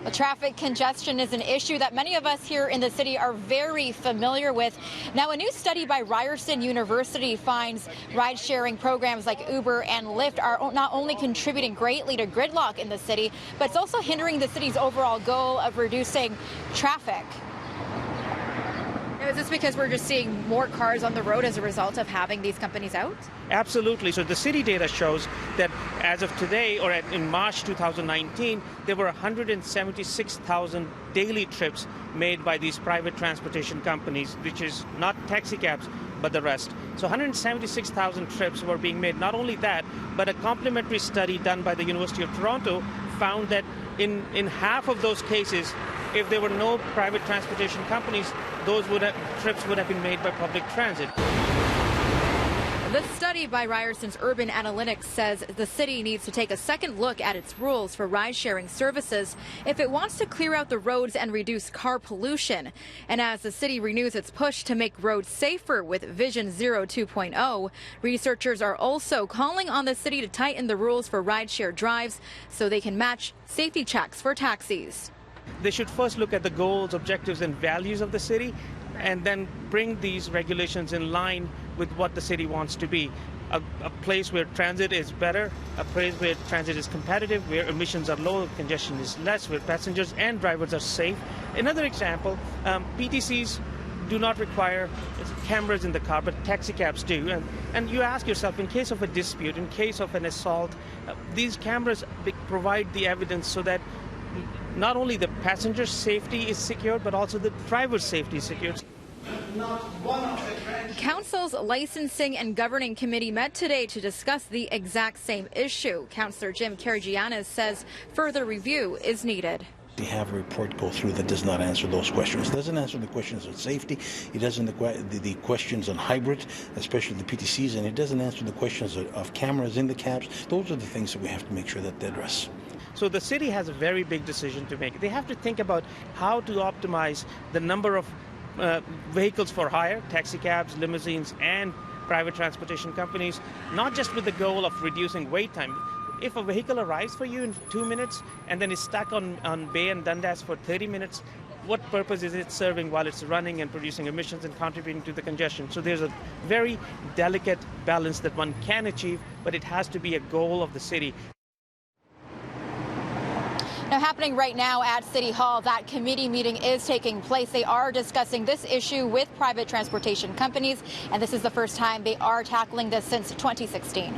The traffic congestion is an issue that many of us here in the city are very familiar with. Now, a new study by Ryerson University finds ride-sharing programs like Uber and Lyft are not only contributing greatly to gridlock in the city, but it's also hindering the city's overall goal of reducing traffic. Now, is this because we're just seeing more cars on the road as a result of having these companies out? Absolutely. So the city data shows that as of today, or in March 2019, there were 176,000 daily trips made by these private transportation companies, which is not taxi cabs, but the rest. So 176,000 trips were being made. Not only that, but a complementary study done by the University of Toronto found that in half of those cases, if there were no private transportation companies, those trips would have been made by public transit. This study by Ryerson's Urban Analytics says the city needs to take a second look at its rules for ride-sharing services if it wants to clear out the roads and reduce car pollution. And as the city renews its push to make roads safer with Vision Zero 2.0, researchers are also calling on the city to tighten the rules for ride-share drives so they can match safety checks for taxis. They should first look at the goals, objectives, and values of the city, and then bring these regulations in line with what the city wants to be. A place where transit is better, a place where transit is competitive, where emissions are low, congestion is less, where passengers and drivers are safe. Another example, PTCs do not require cameras in the car, but taxi cabs do. And you ask yourself, in case of a dispute, in case of an assault, these cameras provide the evidence so that not only the passenger's safety is secured, but also the driver's safety is secured. Council's Licensing and Governing Committee met today to discuss the exact same issue. Councillor Jim Karagianis says further review is needed. They have a report go through that does not answer those questions. It doesn't answer the questions on safety. It doesn't the questions on hybrid, especially the PTCs, and it doesn't answer the questions of cameras in the cabs. Those are the things that we have to make sure that they address. So the city has a very big decision to make. They have to think about how to optimize the number of vehicles for hire, taxi cabs, limousines, and private transportation companies, not just with the goal of reducing wait time. If a vehicle arrives for you in 2 minutes and then is stuck on Bay and Dundas for 30 minutes, what purpose is it serving while it's running and producing emissions and contributing to the congestion? So there's a very delicate balance that one can achieve, but it has to be a goal of the city. Now, happening right now at City Hall, that committee meeting is taking place. They are discussing this issue with private transportation companies, and this is the first time they are tackling this since 2016.